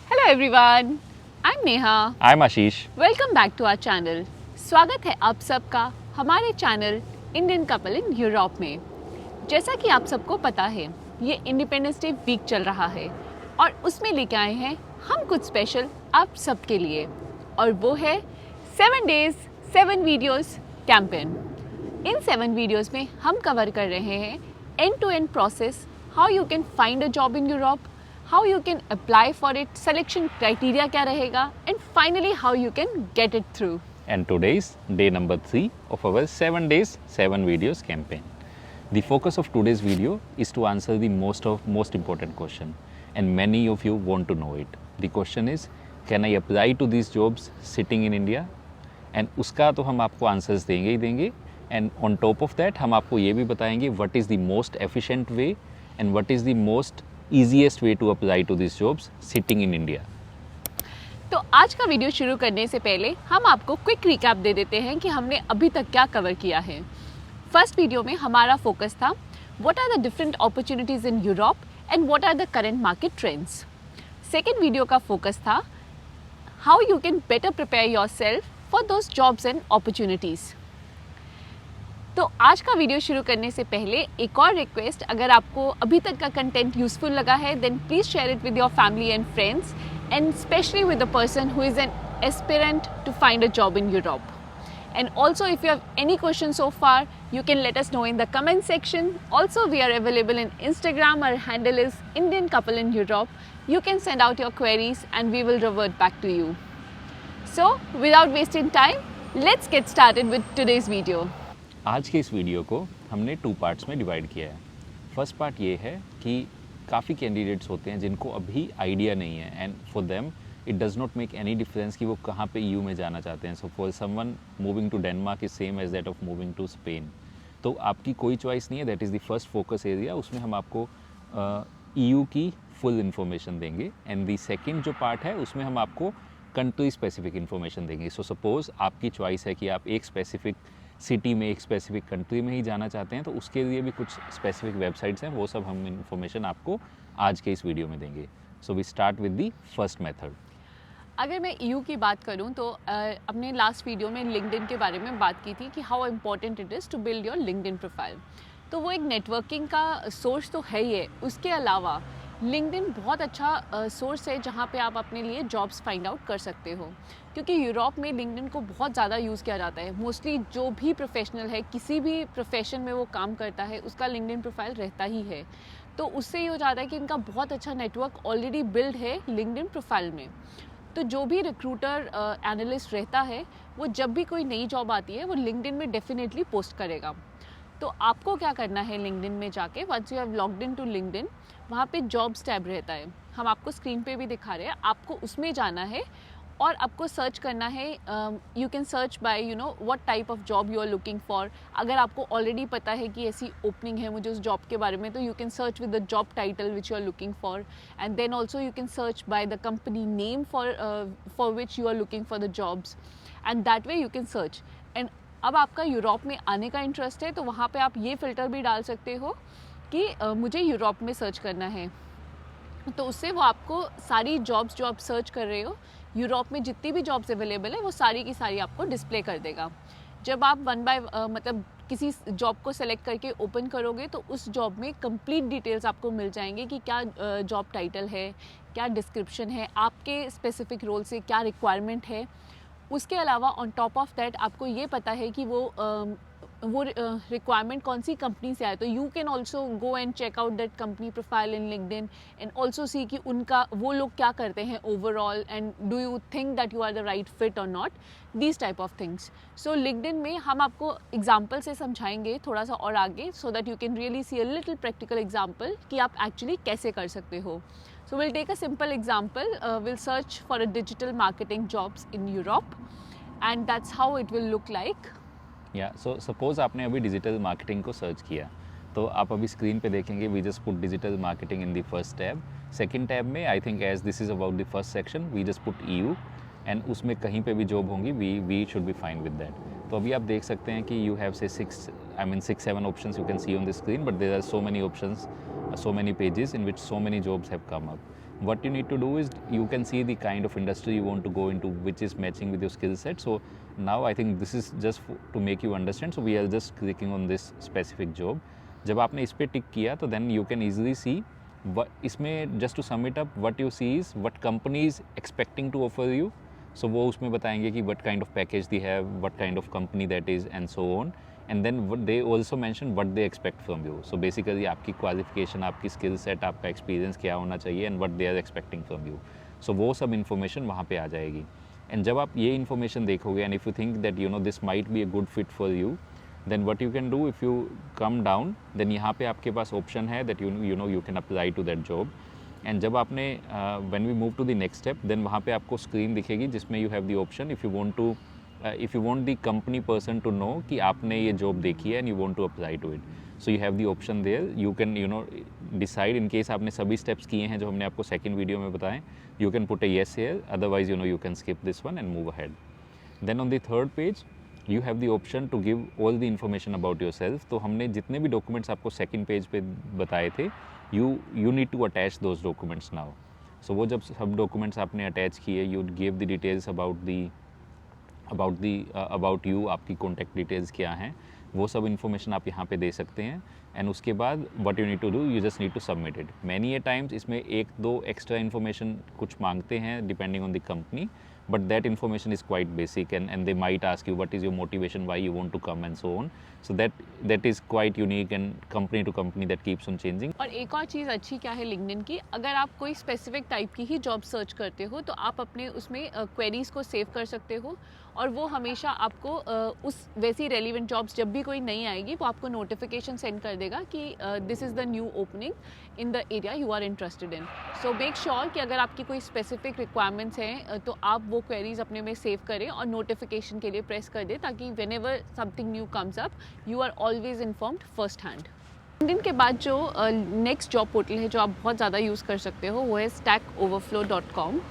Hello everyone, I am Neha. I am Ashish. Welcome back to our channel. स्वागत है आप सबका हमारे channel Indian couple in Europe में। जैसा कि आप सबको पता है, ये इंडिपेंडेंस डे वीक चल रहा है और उसमें लेके आए हैं हम कुछ स्पेशल आप सबके लिए, और वो है 7 डेज 7 वीडियोस कैंपेन। इन 7 वीडियोस में हम कवर कर रहे हैं end to end process, how you can find a job in Europe, how you can apply for it, selection criteria क्या रहेगा, and finally how you can get it through. And today is day number 3 of our 7 days 7 videos campaign. The focus of today's video is to answer the most important question, and many of you want to know it. The question is, can I apply to these jobs sitting in India? And उसका तो हम आपको answers देंगे ही देंगे, and on top of that हम आपको ये भी बताएंगे what is the most efficient way and what is the most easiest way to apply to these jobs sitting in India. तो आज का वीडियो शुरू करने से पहले हम आपको क्विक रिकैप दे देते हैं कि हमने अभी तक क्या कवर किया है। फर्स्ट वीडियो में हमारा फोकस था what are the different opportunities in Europe and what are the current market trends. Second video का फोकस था how you can better prepare yourself for those jobs and opportunities. तो आज का video शुरू करने से पहले एक और रिक्वेस्ट, अगर आपको अभी तक का कंटेंट यूजफुल लगा है then please share it with your family and friends, and specially with the person who is an aspirant to find a job in Europe. And also, if you have any questions so far, you can let us know in the comment section. Also, we are available in Instagram. Our handle is Indian Couple in Europe. You can send out your queries and we will revert back to you. So, without wasting time, let's get started with today's video. आज के इस video को हमने 2 parts में divide किया है। First part ये है कि काफ़ी कैंडिडेट्स होते हैं जिनको अभी आइडिया नहीं है, and for them it does not make any difference कि वो कहाँ पे ईयू में जाना चाहते हैं। So for someone moving to Denmark is same as that of moving to Spain. तो आपकी कोई चॉइस नहीं है, that is the first focus area. उसमें हम आपको ईयू की फुल इन्फॉर्मेशन देंगे, एंड द सेकेंड जो पार्ट है उसमें हम आपको कंट्री स्पेसिफिक इन्फॉर्मेशन देंगे। सो सपोज़ आपकी चॉइस है कि आप एक स्पेसिफिक सिटी में, एक स्पेसिफिक कंट्री में ही जाना चाहते हैं, तो उसके लिए भी कुछ स्पेसिफिक वेबसाइट्स हैं, वो सब हम इन्फॉर्मेशन आपको आज के इस वीडियो में देंगे। So we start with the first method. अगर मैं ईयू की बात करूं तो अपने लास्ट वीडियो में लिंक्डइन के बारे में बात की थी कि how important it is to build your LinkedIn profile. तो वो एक नेटवर्किंग का सोर्स तो है ही है, उसके अलावा लिंक्डइन बहुत अच्छा सोर्स है जहाँ पे आप अपने लिए जॉब्स फाइंड आउट कर सकते हो, क्योंकि यूरोप में लिंक्डइन को बहुत ज़्यादा यूज़ किया जाता है। मोस्टली जो भी प्रोफेशनल है, किसी भी प्रोफेशन में वो काम करता है, उसका लिंक्डइन प्रोफाइल रहता ही है। तो उससे ये हो जाता है कि इनका बहुत अच्छा नेटवर्क ऑलरेडी बिल्ड है लिंक्डइन प्रोफाइल में। तो जो भी रिक्रूटर एनालिस्ट रहता है, वो जब भी कोई नई जॉब आती है वो लिंक्डइन में डेफिनेटली पोस्ट करेगा। तो आपको क्या करना है, लिंक्डइन में जाके once you have logged in to LinkedIn, वहाँ पे जॉब्स टैब रहता है, हम आपको स्क्रीन पे भी दिखा रहे हैं, आपको उसमें जाना है और आपको सर्च करना है। You can search by you know what type of job you are looking for. अगर आपको ऑलरेडी पता है कि ऐसी ओपनिंग है मुझे उस जॉब के बारे में, तो you can search with the job title which you are looking for, and then also you can search by the company name for which you are looking for the jobs, and that way you can search. And अब आपका Europe में आने का interest है तो वहाँ पे आप ये फ़िल्टर भी डाल सकते हो कि मुझे यूरोप में सर्च करना है, तो उससे वो आपको सारी जॉब्स जो आप सर्च कर रहे हो, यूरोप में जितनी भी जॉब्स अवेलेबल है वो सारी की सारी आपको डिस्प्ले कर देगा। जब आप वन बाय मतलब किसी जॉब को सेलेक्ट करके ओपन करोगे तो उस जॉब में कंप्लीट डिटेल्स आपको मिल जाएंगे कि क्या जॉब टाइटल है, क्या डिस्क्रिप्शन है, आपके स्पेसिफिक रोल से क्या रिक्वायरमेंट है। उसके अलावा ऑन टॉप ऑफ दैट आपको ये पता है कि वो रिक्वायरमेंट कौन सी कंपनी से आए, तो you can also go and check out that company profile in LinkedIn and also see कि उनका वो लोग क्या करते हैं overall, and do you think that you are the right fit और not, these type of things. So LinkedIn में हम आपको एग्जाम्पल से समझाएंगे थोड़ा सा और आगे, so that you can really see a little practical example कि आप एक्चुअली कैसे कर सकते हो। So we'll take a simple example. We'll search for a digital marketing jobs in Europe, and that's how it will look like. So suppose आपने अभी digital marketing को search किया, तो आप अभी स्क्रीन पे देखेंगे we just put digital marketing in the first tab. Second tab में I think as this is about the first section we just put EU, and उसमें कहीं पे भी जॉब होंगी we should be fine with that. तो अभी आप देख सकते हैं कि you have say 6-7 options you can see on the screen, but there are so many options, so many pages in which so many jobs have come up. what you need to do is you can see the kind of industry you want to go into, which is matching with your skill set. So now I think this is just to make you understand. So we are just clicking on this specific job. जब आपने इस पर टिक किया तो then you can easily see इसमें just to sum it up, what you see is what company is expecting to offer you. So वो उसमें बताएंगे कि what kind of package they have, what kind of company that is, and so on. And then they also mention what they expect from you. So basically आपकी qualification, आपकी skill set, आपका experience क्या होना चाहिए, and what they are expecting from you. So वो सब information वहाँ पे आ जाएगी. And जब आप ये information देखोगे, and if you think that this might be a good fit for you, then what you can do, if you come down, then यहाँ पे आपके पास option है that you can apply to that job. And जब आपने when we move to the next step, then वहाँ पे आपको स्क्रीन दिखेगी जिसमें you have the option if you want the company person to know कि आपने ये जॉब देखी है and you want to apply to it. So you have the option there. You can decide in case आपने सभी steps किए हैं जो हमने आपको सेकंड वीडियो में बताएं. You can put a yes here, otherwise you can skip this one and move ahead. Then on the third page you have the option to give all the information about yourself. तो हमने जितने भी documents आपको second page पे बताए थे, you need to attach those documents now. So वो जब सब documents आपने attach किए, you give the details about you, आपकी contact details क्या हैं, वो सब information आप यहाँ पे दे सकते हैं. एंड उसके बाद what you need to do, you just need to submit it. Many a times इसमें एक दो extra information कुछ मांगते हैं depending on the company, but that information is quite basic, and they might ask you what is your motivation, why you want to come, and so on. So that is quite unique, and company to company that keeps on changing. और एक और चीज़ अच्छी क्या है LinkedIn की, अगर आप कोई स्पेसिफिक टाइप की ही जॉब सर्च करते हो तो आप अपने उसमें क्वेरीज को सेव कर सकते हो, और वो हमेशा आपको उस वैसी रेलिवेंट जॉब्स जब भी कोई नई आएगी वो आपको नोटिफिकेशन सेंड कर देगा कि this is the new opening in the area you are interested in. So make sure कि अगर आपकी कोई स्पेसिफिक रिक्वायरमेंट्स हैं तो आप वो क्वेरीज अपने में सेव करें और नोटिफिकेशन के लिए प्रेस कर दें, ताकि whenever something new comes up you are always informed first hand. LinkedIn के बाद जो नेक्स्ट जॉब पोर्टल है जो आप बहुत ज़्यादा यूज़ कर सकते हो वो है stackoverflow.com.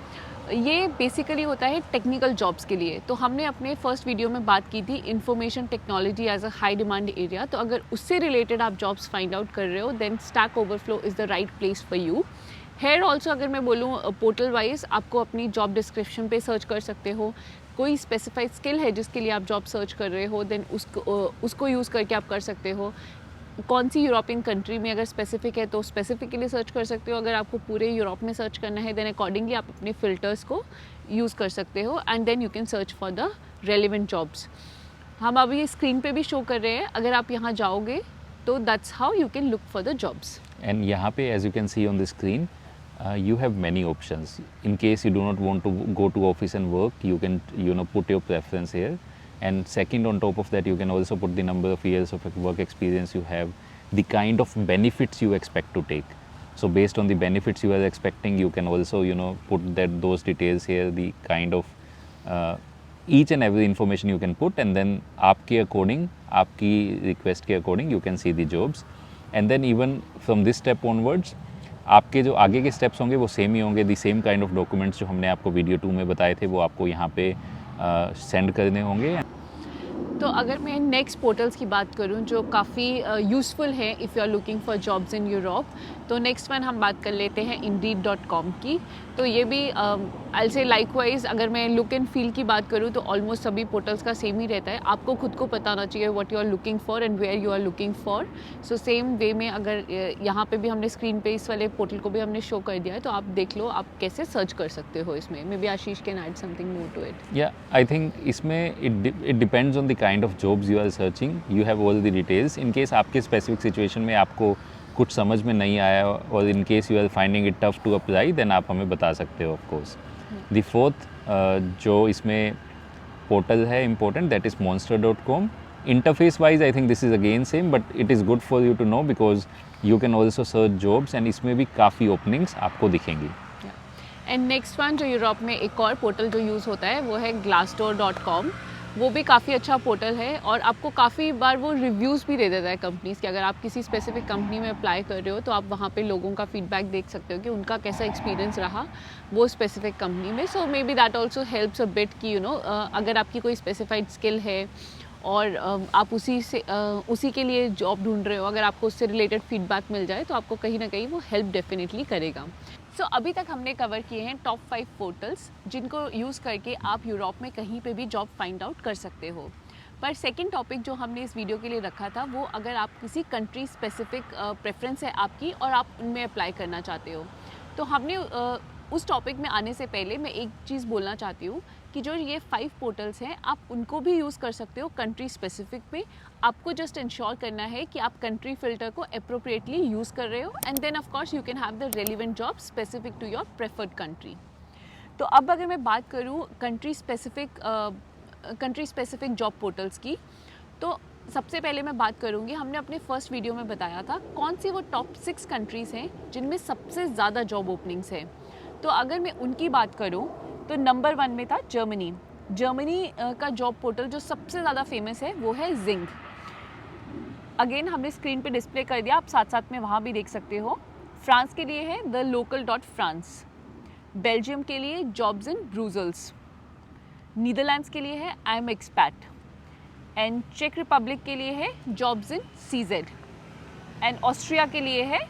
ये बेसिकली होता है टेक्निकल जॉब्स के लिए. तो हमने अपने फर्स्ट वीडियो में बात की थी information technology as a high demand area. तो अगर उससे रिलेटेड आप जॉब्स फाइंड आउट कर रहे हो then Stack Overflow is the right place for you. Here also अगर मैं बोलूँ पोर्टल वाइज आपको अपनी जॉब डिस्क्रिप्शन पे सर्च कर सकते हो. कोई स्पेसिफाइड स्किल है जिसके लिए आप जॉब सर्च कर रहे हो देन उसको यूज़ करके आप कर सकते हो. कौन सी यूरोपियन कंट्री में अगर स्पेसिफिक है तो स्पेसिफिकली सर्च कर सकते हो. अगर आपको पूरे यूरोप में सर्च करना है देन अकॉर्डिंगली आप अपने फ़िल्टर्स को यूज़ कर सकते हो and then you can search for the relevant jobs. हम अभी स्क्रीन पे भी शो कर रहे हैं. अगर आप यहाँ जाओगे तो that's how you can look for the jobs. And यहाँ पे as you can see on the screen you have many options. In case you do not want to go to office and work, you can put your preference here. And second, on top of that, you can also put the number of years of work experience you have, the kind of benefits you expect to take. So based on the benefits you are expecting, you can also put those details here, the kind of each and every information you can put, and then आपके according, आपकी request के according, you can see the jobs. And then even from this step onwards, आपके जो आगे के steps होंगे वो same ही होंगे. The same kind of documents जो हमने आपको वीडियो 2 में बताए थे वो आपको यहाँ पे सेंड करने होंगे. तो अगर मैं नेक्स्ट पोर्टल्स की बात करूं जो काफ़ी यूज़फुल है if you are looking for jobs in Europe, तो नेक्स्ट वन हम बात कर लेते हैं Indeed.com की. तो ये भी आई से लाइकवाइज अगर मैं लुक एंड फील की बात करूँ तो ऑलमोस्ट सभी पोर्टल्स का सेम ही रहता है. आपको खुद को पता होना चाहिए what you are looking for and where you are looking for. So same way में अगर यहाँ पे भी हमने स्क्रीन पे इस वाले पोर्टल को भी हमने शो कर दिया है तो आप देख लो आप कैसे सर्च कर सकते हो इसमें. Maybe Ashish can add something more to it. या आई थिंक इसमें it depends on the kind of jobs you are searching. You have all the details. In case आपके स्पेसिफिक सिचुएशन में आपको कुछ समझ में नहीं आया और in case you are finding it tough to apply then आप हमें बता सकते हो ऑफ कोर्स. द फोर्थ जो इसमें पोर्टल है important that is monster.com. Interface wise I think this is again same but it is good for you to know because you can also search jobs and इसमें भी काफ़ी openings आपको दिखेंगी. And next one जो Europe में एक और portal जो यूज़ होता है वो है glassdoor.com. वो भी काफ़ी अच्छा पोर्टल है और आपको काफ़ी बार वो रिव्यूज़ भी दे देता है कंपनीज़ के. अगर आप किसी स्पेसिफिक कंपनी में अप्लाई कर रहे हो तो आप वहाँ पे लोगों का फीडबैक देख सकते हो कि उनका कैसा एक्सपीरियंस रहा वो स्पेसिफिक कंपनी में. So maybe that also helps a bit कि अगर आपकी कोई स्पेसिफाइड स्किल है और आप उसी के लिए जॉब ढूंढ रहे हो, अगर आपको उससे रिलेटेड फीडबैक मिल जाए तो आपको कहीं ना कहीं वो हेल्प डेफिनेटली करेगा. सो अभी तक हमने कवर किए हैं टॉप 5 पोर्टल्स जिनको यूज़ करके आप यूरोप में कहीं पे भी जॉब फाइंड आउट कर सकते हो। पर सेकंड टॉपिक जो हमने इस वीडियो के लिए रखा था वो अगर आप किसी कंट्री स्पेसिफिक प्रेफरेंस है आपकी और आप उनमें अप्लाई करना चाहते हो, तो हमने उस टॉपिक में आने से पहले मैं एक चीज़ बोलना चाहती हूँ कि जो ये 5 पोर्टल्स हैं आप उनको भी यूज़ कर सकते हो कंट्री स्पेसिफिक पे। आपको जस्ट इंश्योर करना है कि आप कंट्री फिल्टर को अप्रोप्रिएटली यूज़ कर रहे हो and then of course you can have the relevant job specific to your preferred country. तो अब अगर मैं बात करूँ कंट्री स्पेसिफिक जॉब पोर्टल्स की, तो सबसे पहले मैं बात करूँगी, हमने अपने फर्स्ट वीडियो में बताया था कौन सी वो टॉप 6 कंट्रीज़ हैं जिनमें सबसे ज़्यादा जॉब ओपनिंग्स हैं। तो अगर मैं उनकी बात करूँ तो नंबर 1 में था जर्मनी। जर्मनी का जॉब पोर्टल जो सबसे ज़्यादा फेमस है वो है जिंग। अगेन हमने स्क्रीन पे डिस्प्ले कर दिया, आप साथ साथ में वहाँ भी देख सकते हो। फ्रांस के लिए है the local dot France, Belgium के लिए जॉब्स इन ब्रूजल्स, नीदरलैंड्स के लिए है आई एम एक्सपैट एंड चेक रिपब्लिक के लिए है jobs in CZ and Austria के लिए है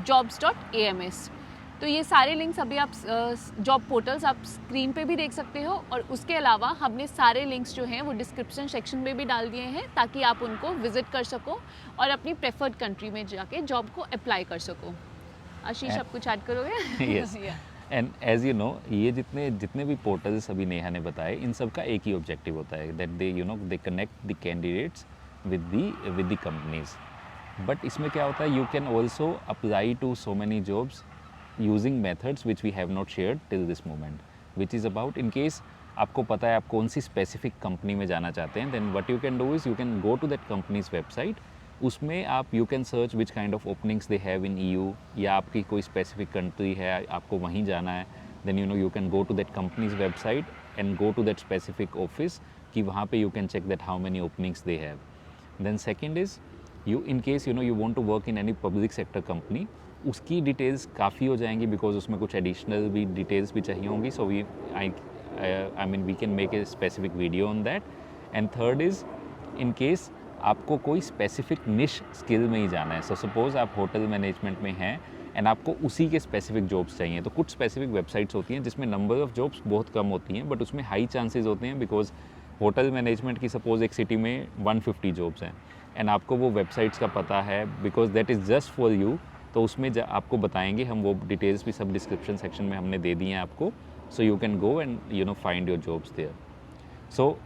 jobs.ams। तो ये सारे लिंक्स अभी आप जॉब पोर्टल्स आप स्क्रीन पे भी देख सकते हो और उसके अलावा हमने सारे लिंक्स जो हैं वो डिस्क्रिप्शन सेक्शन में भी डाल दिए हैं ताकि आप उनको विजिट कर सको और अपनी प्रेफर्ड कंट्री में जाके जॉब को अप्लाई कर सको। आशीष आप कुछ ऐड करोगे? Yes, and as you know ये जितने भी पोर्टल्स अभी नेहा ने बताए इन सब का एक ही ऑब्जेक्टिव होता है that they connect the candidates with the companies. But इसमें क्या होता है, you can also apply to so many jobs using methods which we have not shared till this moment, which is about in case आपको पता है आप कौन सी specific company में जाना चाहते हैं, then what you can do is you can go to that companies website. उसमें आप you can search which kind of openings they have in EU, या आपकी कोई स्पेसिफिक कंट्री है आपको वहीं जाना है, then you can go to that companies website and go to that specific office कि वहाँ पे you can check that how many openings they have. Then second is you in case you want to work in any public sector company, उसकी details काफ़ी हो जाएंगी because उसमें कुछ additional भी डिटेल्स भी चाहिए होंगी। So I mean we can make a specific video on that. And third is in case आपको कोई स्पेसिफिक निश स्किल में ही जाना है। सो सपोज़ आप होटल मैनेजमेंट में हैं एंड आपको उसी के स्पेसिफिक जॉब्स चाहिए, तो कुछ स्पेसिफिक वेबसाइट्स होती हैं जिसमें नंबर ऑफ़ जॉब्स बहुत कम होती हैं बट उसमें हाई चांसेस होते हैं बिकॉज होटल मैनेजमेंट की सपोज़ एक सिटी में 150 जॉब्स हैं एंड आपको वो वेबसाइट्स का पता है because that is just for you. तो उसमें आपको बताएंगे हम, वो डिटेल्स भी सब डिस्क्रिप्शन सेक्शन में हमने दे दी हैं आपको। So you can go and find your jobs there. So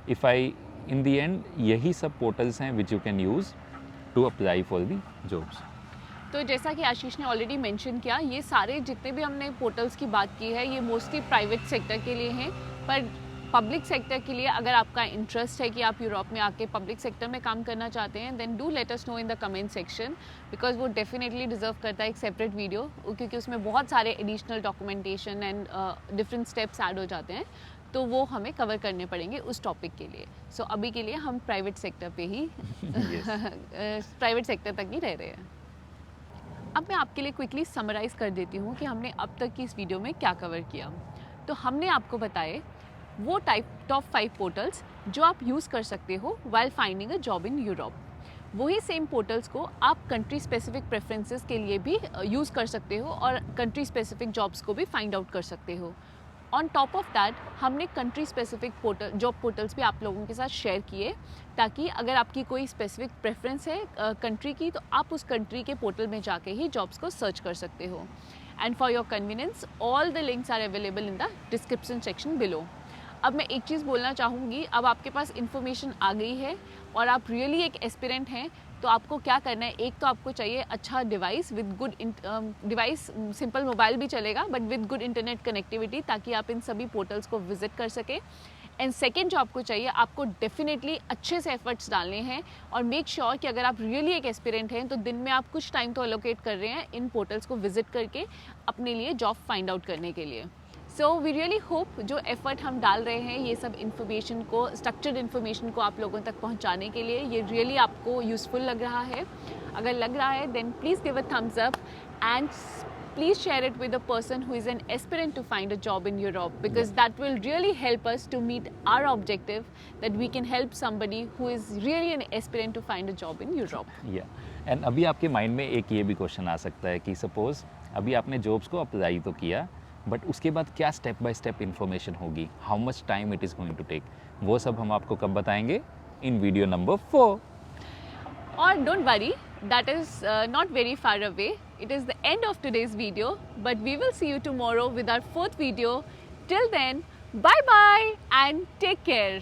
if I in the end यही सब पोर्टल्स हैं which you can use to apply for the jobs. तो जैसा कि आशीष ने ऑलरेडी मेंशन किया, ये सारे जितने भी हमने पोर्टल्स की बात की है ये मोस्टली प्राइवेट सेक्टर के लिए हैं। पर पब्लिक सेक्टर के लिए अगर आपका इंटरेस्ट है कि आप यूरोप में आके पब्लिक सेक्टर में काम करना चाहते हैं, then do let us know in the comment section because वो डेफिनेटली डिजर्व करता है एक सेपरेट वीडियो, क्योंकि उसमें बहुत सारे additional documentation and different steps add हो जाते हैं, तो वो हमें कवर करने पड़ेंगे उस टॉपिक के लिए। सो अभी के लिए हम प्राइवेट सेक्टर पे ही प्राइवेट सेक्टर तक ही रह रहे हैं। अब मैं आपके लिए क्विकली समराइज़ कर देती हूँ कि हमने अब तक की इस वीडियो में क्या कवर किया। तो हमने आपको बताए वो टॉप 5 पोर्टल्स जो आप यूज़ कर सकते हो while finding a job in Europe. वही सेम पोर्टल्स को आप कंट्री स्पेसिफिक प्रेफरेंसेस के लिए भी यूज़ कर सकते हो और कंट्री स्पेसिफिक जॉब्स को भी फाइंड आउट कर सकते हो। ऑन टॉप ऑफ दैट हमने कंट्री स्पेसिफिक जॉब पोर्टल्स भी आप लोगों के साथ शेयर किए ताकि अगर आपकी कोई स्पेसिफिक प्रेफरेंस है कंट्री की, तो आप उस कंट्री के पोर्टल में जाके ही जॉब्स को सर्च कर सकते हो। And for your convenience all the links are available in the description section below. अब मैं एक चीज़ बोलना चाहूँगी, अब आपके पास इन्फॉर्मेशन आ गई है और आप रियली एक एस्पिरेंट हैं, तो आपको क्या करना है, एक तो आपको चाहिए अच्छा device with good device, simple mobile भी चलेगा but with good internet connectivity, ताकि आप इन सभी पोर्टल्स को विजिट कर सकें। एंड सेकेंड जो आपको चाहिए, आपको डेफिनेटली अच्छे से एफर्ट्स डालने हैं और मेक श्योर कि अगर आप रियली एक एस्पिरेंट हैं तो दिन में आप कुछ टाइम तो एलोकेट कर रहे हैं इन पोर्टल्स को विजिट करके अपने लिए जॉब फाइंड आउट करने के लिए। सो वी रियली होप जो एफर्ट हम डाल रहे हैं ये सब इन्फॉर्मेशन को, स्ट्रक्चर्ड इन्फॉर्मेशन को आप लोगों तक पहुंचाने के लिए, ये रियली आपको यूज़फुल लग रहा है। अगर लग रहा है then please give a thumbs up and please share it with a person who is an aspirant to find a job in Europe, because that will really help us to meet our objective, that we can help somebody who is really an aspirant to find a job in Europe. Yeah. And अभी आपके mind में एक ये भी question आ सकता है कि suppose अभी आपने जॉब्स को अप्लाई तो किया, बट उसके बाद क्या स्टेप बाय स्टेप इन्फॉर्मेशन होगी, how much time it is going to take, वो सब हम आपको कब बताएंगे, in video number 4। Or don't worry, that is not very far away. It is the end of today's video, but we will see you tomorrow with our 4th video. Till then, bye bye and take care.